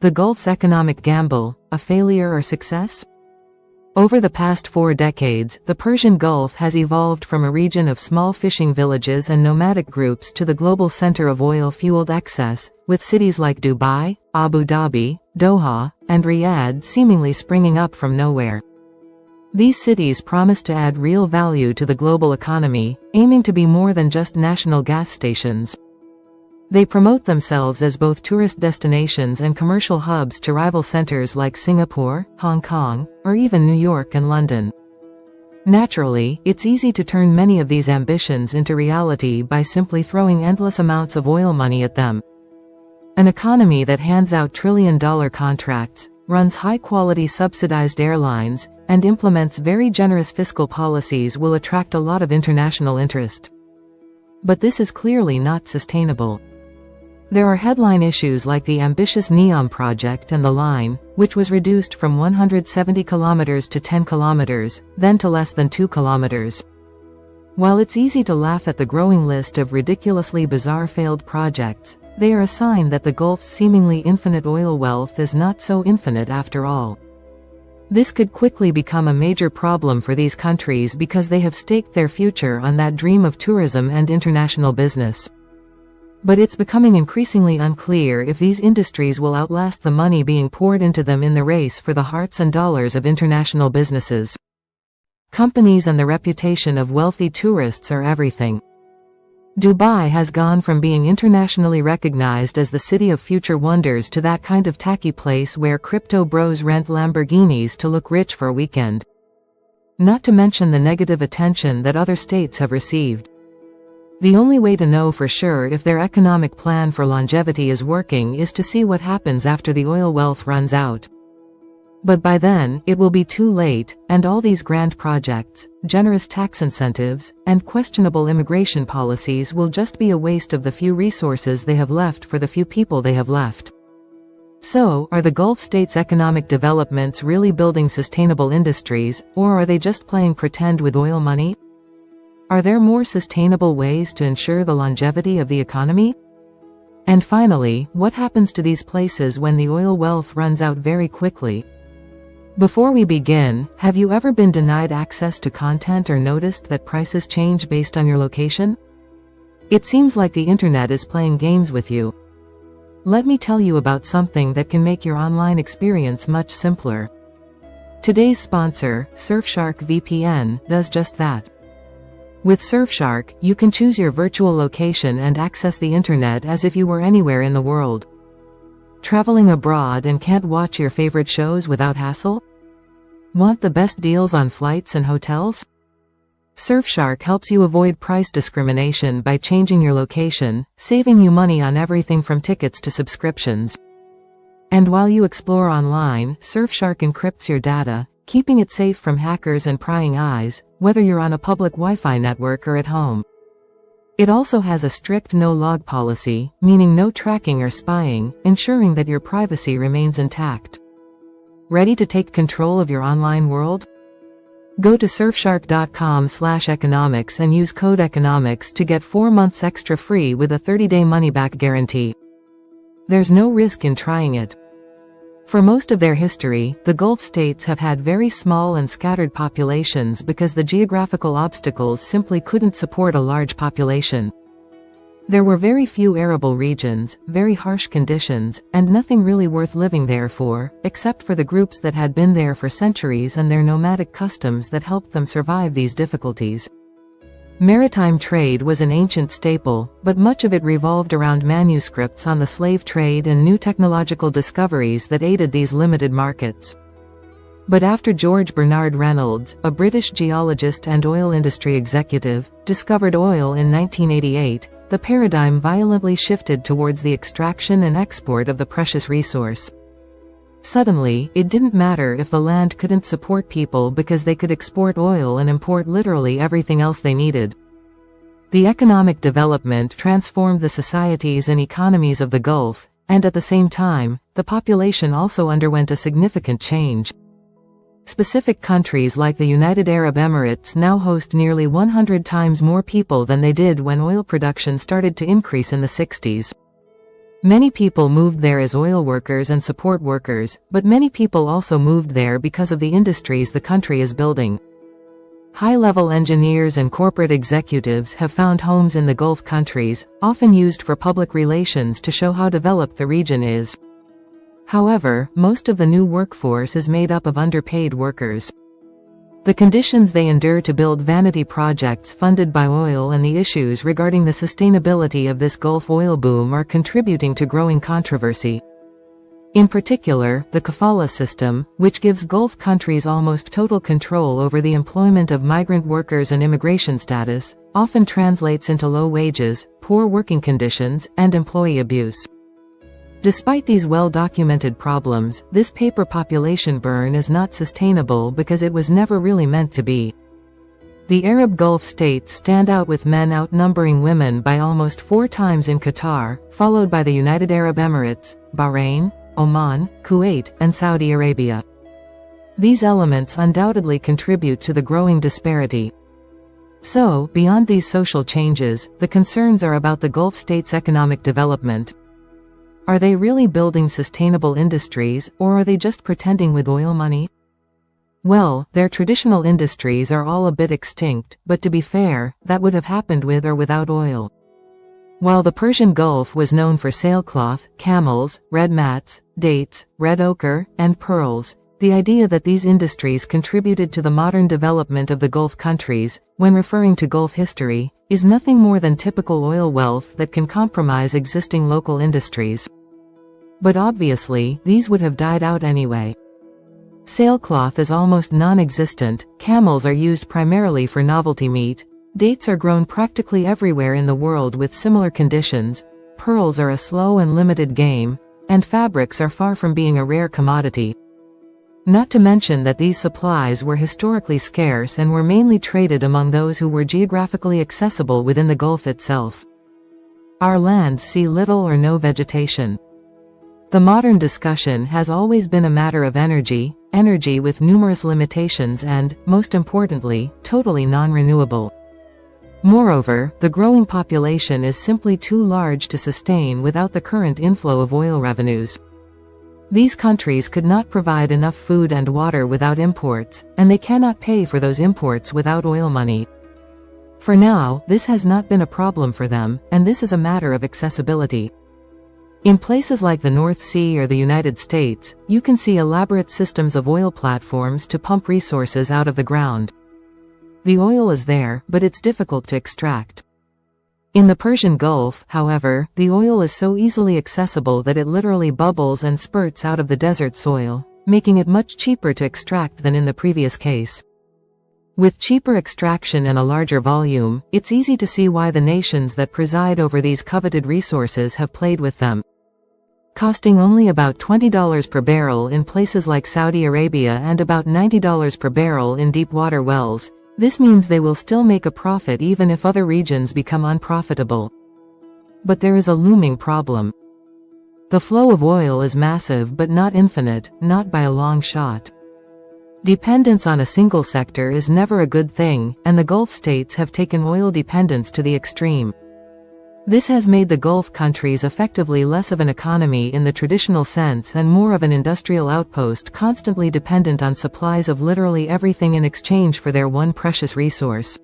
The Gulf's economic gamble, a failure or success? Over the past 4 decades, the Persian Gulf has evolved from a region of small fishing villages and nomadic groups to the global center of oil-fueled excess, with cities like Dubai, Abu Dhabi, Doha, and Riyadh seemingly springing up from nowhere. These cities promise to add real value to the global economy, aiming to be more than just national gas stations. They promote themselves as both tourist destinations and commercial hubs to rival centers like Singapore, Hong Kong, or even New York and London. Naturally, it's easy to turn many of these ambitions into reality by simply throwing endless amounts of oil money at them. An economy that hands out trillion-dollar contracts, runs high-quality subsidized airlines, and implements very generous fiscal policies will attract a lot of international interest. But this is clearly not sustainable. There are headline issues like the ambitious NEOM project and the line, which was reduced from 170 kilometers to 10 kilometers, then to less than 2 kilometers. While it's easy to laugh at the growing list of ridiculously bizarre failed projects, they are a sign that the Gulf's seemingly infinite oil wealth is not so infinite after all. This could quickly become a major problem for these countries because they have staked their future on that dream of tourism and international business. But it's becoming increasingly unclear if these industries will outlast the money being poured into them in the race for the hearts and dollars of international businesses. Companies and the reputation of wealthy tourists are everything. Dubai has gone from being internationally recognized as the city of future wonders to that kind of tacky place where crypto bros rent Lamborghinis to look rich for a weekend. Not to mention the negative attention that other states have received. The only way to know for sure if their economic plan for longevity is working is to see what happens after the oil wealth runs out. But by then, it will be too late, and all these grand projects, generous tax incentives, and questionable immigration policies will just be a waste of the few resources they have left for the few people they have left. So, are the Gulf states' economic developments really building sustainable industries, or are they just playing pretend with oil money? Are there more sustainable ways to ensure the longevity of the economy? And finally, what happens to these places when the oil wealth runs out very quickly? Before we begin, have you ever been denied access to content or noticed that prices change based on your location? It seems like the internet is playing games with you. Let me tell you about something that can make your online experience much simpler. Today's sponsor, Surfshark VPN, does just that. With Surfshark, you can choose your virtual location and access the internet as if you were anywhere in the world. Traveling abroad and can't watch your favorite shows without hassle? Want the best deals on flights and hotels? Surfshark helps you avoid price discrimination by changing your location, saving you money on everything from tickets to subscriptions. And while you explore online, Surfshark encrypts your data, keeping it safe from hackers and prying eyes, whether you're on a public Wi-Fi network or at home. It also has a strict no-log policy, meaning no tracking or spying, ensuring that your privacy remains intact. Ready to take control of your online world? Go to surfshark.com/economics and use code economics to get 4 months extra free with a 30-day money-back guarantee. There's no risk in trying it. For most of their history, the Gulf states have had very small and scattered populations because the geographical obstacles simply couldn't support a large population. There were very few arable regions, very harsh conditions, and nothing really worth living there for, except for the groups that had been there for centuries and their nomadic customs that helped them survive these difficulties. Maritime trade was an ancient staple, but much of it revolved around manuscripts on the slave trade and new technological discoveries that aided these limited markets. But after George Bernard Reynolds, a British geologist and oil industry executive, discovered oil in 1988, the paradigm violently shifted towards the extraction and export of the precious resource. Suddenly, it didn't matter if the land couldn't support people because they could export oil and import literally everything else they needed. The economic development transformed the societies and economies of the Gulf, and at the same time, the population also underwent a significant change. Specific countries like the United Arab Emirates now host nearly 100 times more people than they did when oil production started to increase in the 60s. Many people moved there as oil workers and support workers, but many people also moved there because of the industries the country is building. High-level engineers and corporate executives have found homes in the Gulf countries, often used for public relations to show how developed the region is. However, most of the new workforce is made up of underpaid workers. The conditions they endure to build vanity projects funded by oil and the issues regarding the sustainability of this Gulf oil boom are contributing to growing controversy. In particular, the kafala system, which gives Gulf countries almost total control over the employment of migrant workers and immigration status, often translates into low wages, poor working conditions, and employee abuse. Despite these well-documented problems, this paper population burn is not sustainable because it was never really meant to be. The Arab Gulf states stand out with men outnumbering women by almost 4 times in Qatar, followed by the United Arab Emirates, Bahrain, Oman, Kuwait, and Saudi Arabia. These elements undoubtedly contribute to the growing disparity. So, beyond these social changes, the concerns are about the Gulf states' economic development. Are they really building sustainable industries, or are they just pretending with oil money? Well, their traditional industries are all a bit extinct, but to be fair, that would have happened with or without oil. While the Persian Gulf was known for sailcloth, camels, red mats, dates, red ochre, and pearls, the idea that these industries contributed to the modern development of the Gulf countries, when referring to Gulf history, is nothing more than typical oil wealth that can compromise existing local industries. But obviously, these would have died out anyway. Sailcloth is almost non-existent, camels are used primarily for novelty meat, dates are grown practically everywhere in the world with similar conditions, pearls are a slow and limited game, and fabrics are far from being a rare commodity. Not to mention that these supplies were historically scarce and were mainly traded among those who were geographically accessible within the Gulf itself. Our lands see little or no vegetation. The modern discussion has always been a matter of energy with numerous limitations and, most importantly, totally non-renewable. Moreover, the growing population is simply too large to sustain without the current inflow of oil revenues. These countries could not provide enough food and water without imports, and they cannot pay for those imports without oil money. For now, this has not been a problem for them, and this is a matter of accessibility. In places like the North Sea or the United States, you can see elaborate systems of oil platforms to pump resources out of the ground. The oil is there, but it's difficult to extract. In the Persian Gulf, however, the oil is so easily accessible that it literally bubbles and spurts out of the desert soil, making it much cheaper to extract than in the previous case. With cheaper extraction and a larger volume, it's easy to see why the nations that preside over these coveted resources have played with them. Costing only about $20 per barrel in places like Saudi Arabia and about $90 per barrel in deep-water wells, this means they will still make a profit even if other regions become unprofitable. But there is a looming problem. The flow of oil is massive but not infinite, not by a long shot. Dependence on a single sector is never a good thing, and the Gulf states have taken oil dependence to the extreme. This has made the Gulf countries effectively less of an economy in the traditional sense and more of an industrial outpost constantly dependent on supplies of literally everything in exchange for their one precious resource.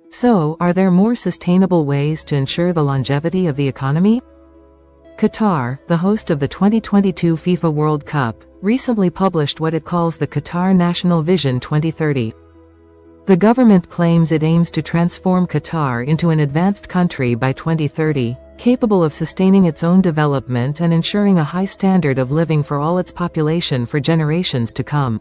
So, are there more sustainable ways to ensure the longevity of the economy? Qatar, the host of the 2022 FIFA World Cup, recently published what it calls the Qatar National Vision 2030. The government claims it aims to transform Qatar into an advanced country by 2030, capable of sustaining its own development and ensuring a high standard of living for all its population for generations to come.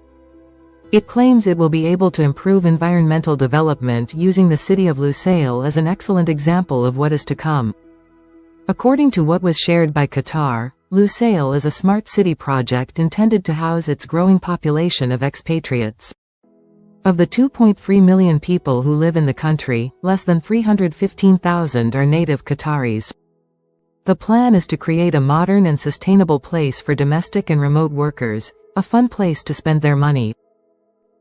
It claims it will be able to improve environmental development using the city of Lusail as an excellent example of what is to come. According to what was shared by Qatar, Lusail is a smart city project intended to house its growing population of expatriates. Of the 2.3 million people who live in the country, less than 315,000 are native Qataris. The plan is to create a modern and sustainable place for domestic and remote workers, a fun place to spend their money.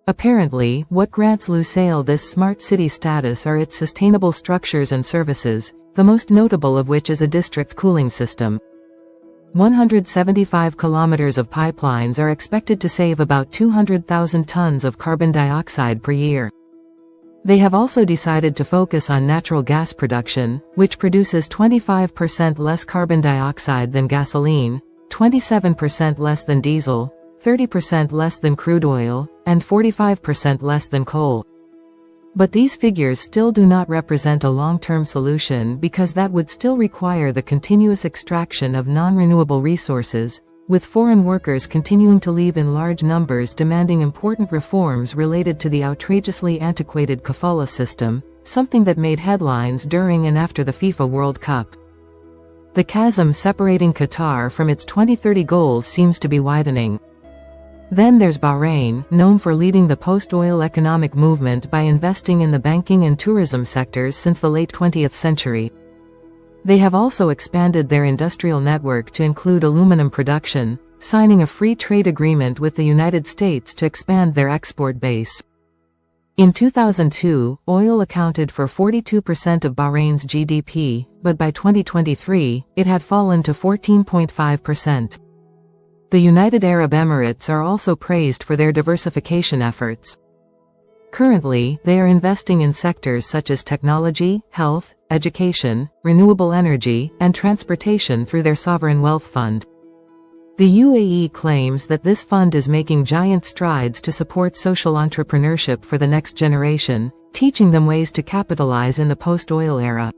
Apparently, what grants Lusail this smart city status are its sustainable structures and services, the most notable of which is a district cooling system. 175 kilometers of pipelines are expected to save about 200,000 tons of carbon dioxide per year. They have also decided to focus on natural gas production, which produces 25% less carbon dioxide than gasoline, 27% less than diesel, 30% less than crude oil, and 45% less than coal. But these figures still do not represent a long-term solution because that would still require the continuous extraction of non-renewable resources, with foreign workers continuing to leave in large numbers, demanding important reforms related to the outrageously antiquated kafala system, something that made headlines during and after the FIFA World Cup. The chasm separating Qatar from its 2030 goals seems to be widening. Then there's Bahrain, known for leading the post-oil economic movement by investing in the banking and tourism sectors since the late 20th century. They have also expanded their industrial network to include aluminum production, signing a free trade agreement with the United States to expand their export base. In 2002, oil accounted for 42% of Bahrain's GDP, but by 2023, it had fallen to 14.5%. The United Arab Emirates are also praised for their diversification efforts. Currently, they are investing in sectors such as technology, health, education, renewable energy, and transportation through their sovereign wealth fund. The UAE claims that this fund is making giant strides to support social entrepreneurship for the next generation, teaching them ways to capitalize in the post-oil era.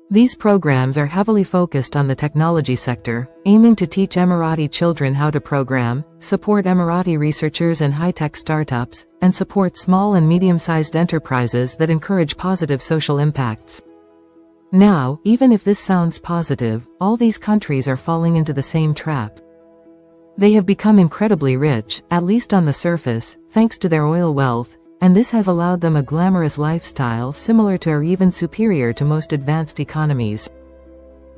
These programs are heavily focused on the technology sector, aiming to teach Emirati children how to program, support Emirati researchers and high-tech startups, and support small and medium-sized enterprises that encourage positive social impacts. Now, even if this sounds positive, all these countries are falling into the same trap. They have become incredibly rich, at least on the surface, thanks to their oil wealth, and this has allowed them a glamorous lifestyle similar to or even superior to most advanced economies.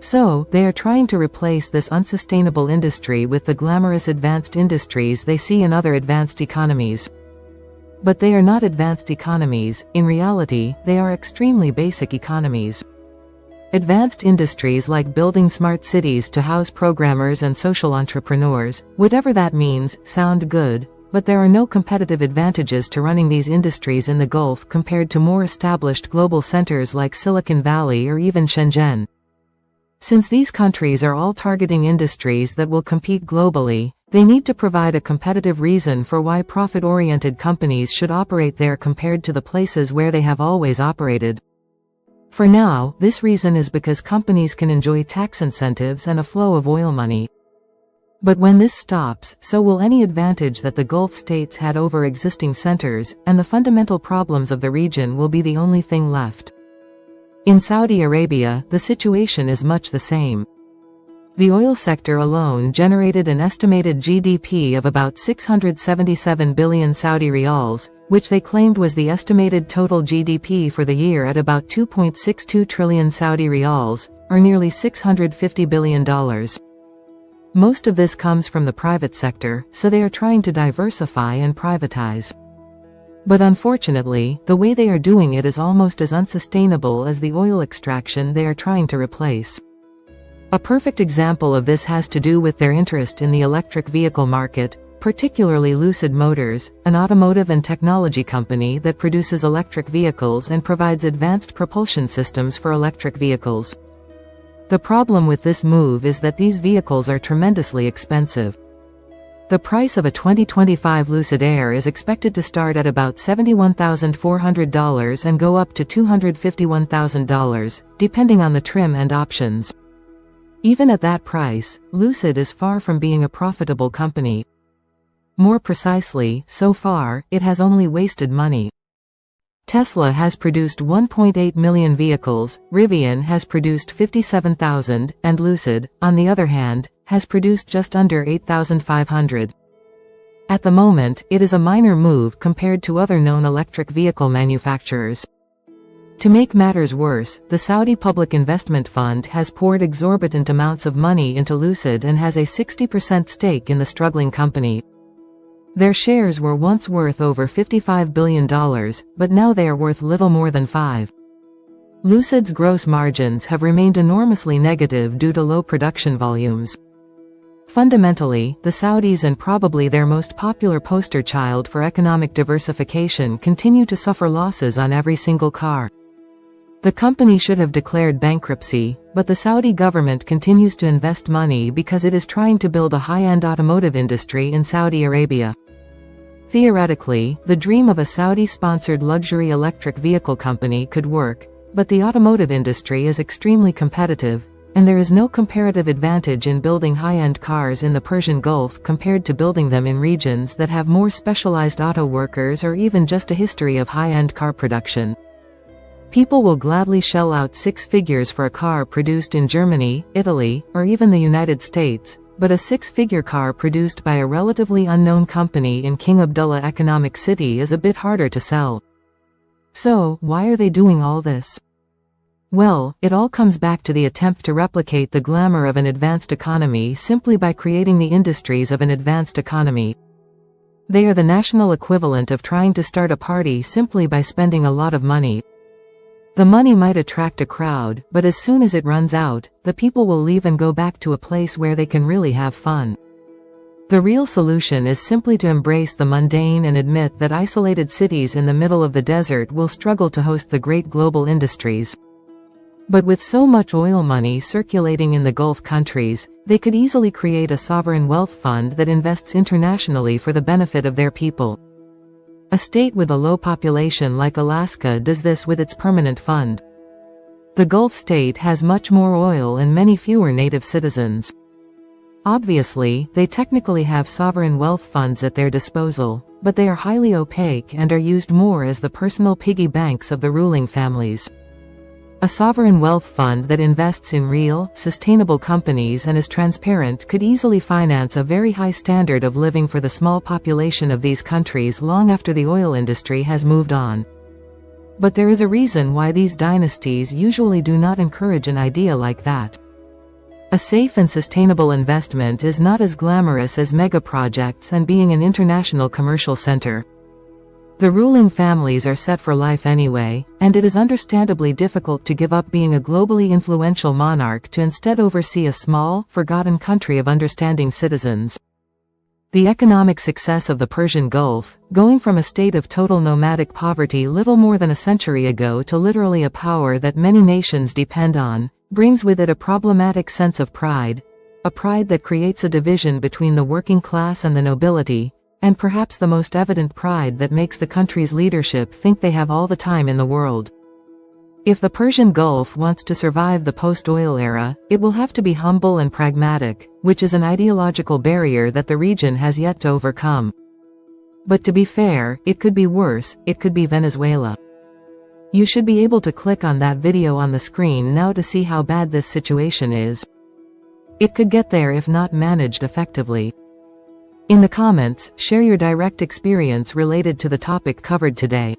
So, they are trying to replace this unsustainable industry with the glamorous advanced industries they see in other advanced economies. But they are not advanced economies. In reality, they are extremely basic economies. Advanced industries like building smart cities to house programmers and social entrepreneurs, whatever that means, sound good. But there are no competitive advantages to running these industries in the Gulf compared to more established global centers like Silicon Valley or even Shenzhen. Since these countries are all targeting industries that will compete globally, they need to provide a competitive reason for why profit-oriented companies should operate there compared to the places where they have always operated. For now, this reason is because companies can enjoy tax incentives and a flow of oil money. But when this stops, so will any advantage that the Gulf states had over existing centers, and the fundamental problems of the region will be the only thing left. In Saudi Arabia, the situation is much the same. The oil sector alone generated an estimated GDP of about 677 billion Saudi riyals, which they claimed was the estimated total GDP for the year at about 2.62 trillion Saudi riyals, or nearly $650 billion. Most of this comes from the private sector, so they are trying to diversify and privatize. But unfortunately, the way they are doing it is almost as unsustainable as the oil extraction they are trying to replace. A perfect example of this has to do with their interest in the electric vehicle market, particularly Lucid Motors, an automotive and technology company that produces electric vehicles and provides advanced propulsion systems for electric vehicles. The problem with this move is that these vehicles are tremendously expensive. The price of a 2025 Lucid Air is expected to start at about $71,400 and go up to $251,000, depending on the trim and options. Even at that price, Lucid is far from being a profitable company. More precisely, so far, it has only wasted money. Tesla has produced 1.8 million vehicles, Rivian has produced 57,000, and Lucid, on the other hand, has produced just under 8,500. At the moment, it is a minor move compared to other known electric vehicle manufacturers. To make matters worse, the Saudi Public Investment Fund has poured exorbitant amounts of money into Lucid and has a 60% stake in the struggling company. Their shares were once worth over $55 billion, but now they are worth little more than $5. Lucid's gross margins have remained enormously negative due to low production volumes. Fundamentally, the Saudis and probably their most popular poster child for economic diversification continue to suffer losses on every single car. The company should have declared bankruptcy, but the Saudi government continues to invest money because it is trying to build a high-end automotive industry in Saudi Arabia. Theoretically, the dream of a Saudi-sponsored luxury electric vehicle company could work, but the automotive industry is extremely competitive, and there is no comparative advantage in building high-end cars in the Persian Gulf compared to building them in regions that have more specialized auto workers or even just a history of high-end car production. People will gladly shell out six figures for a car produced in Germany, Italy, or even the United States, but a six-figure car produced by a relatively unknown company in King Abdullah Economic City is a bit harder to sell. So, why are they doing all this? Well, it all comes back to the attempt to replicate the glamour of an advanced economy simply by creating the industries of an advanced economy. They are the national equivalent of trying to start a party simply by spending a lot of money. The money might attract a crowd, but as soon as it runs out, the people will leave and go back to a place where they can really have fun. The real solution is simply to embrace the mundane and admit that isolated cities in the middle of the desert will struggle to host the great global industries. But with so much oil money circulating in the Gulf countries, they could easily create a sovereign wealth fund that invests internationally for the benefit of their people. A state with a low population like Alaska does this with its permanent fund. The Gulf state has much more oil and many fewer native citizens. Obviously, they technically have sovereign wealth funds at their disposal, but they are highly opaque and are used more as the personal piggy banks of the ruling families. A sovereign wealth fund that invests in real, sustainable companies and is transparent could easily finance a very high standard of living for the small population of these countries long after the oil industry has moved on. But there is a reason why these dynasties usually do not encourage an idea like that. A safe and sustainable investment is not as glamorous as mega projects and being an international commercial center. The ruling families are set for life anyway, and it is understandably difficult to give up being a globally influential monarch to instead oversee a small, forgotten country of understanding citizens. The economic success of the Persian Gulf, going from a state of total nomadic poverty little more than a century ago to literally a power that many nations depend on, brings with it a problematic sense of pride, a pride that creates a division between the working class and the nobility, and perhaps the most evident pride that makes the country's leadership think they have all the time in the world. If the Persian Gulf wants to survive the post-oil era, it will have to be humble and pragmatic, which is an ideological barrier that the region has yet to overcome. But to be fair, it could be worse, it could be Venezuela. You should be able to click on that video on the screen now to see how bad this situation is. It could get there if not managed effectively. In the comments, share your direct experience related to the topic covered today.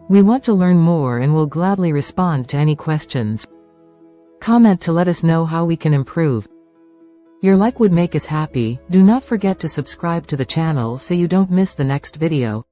We want to learn more and will gladly respond to any questions. Comment to let us know how we can improve. Your like would make us happy. Do not forget to subscribe to the channel so you don't miss the next video.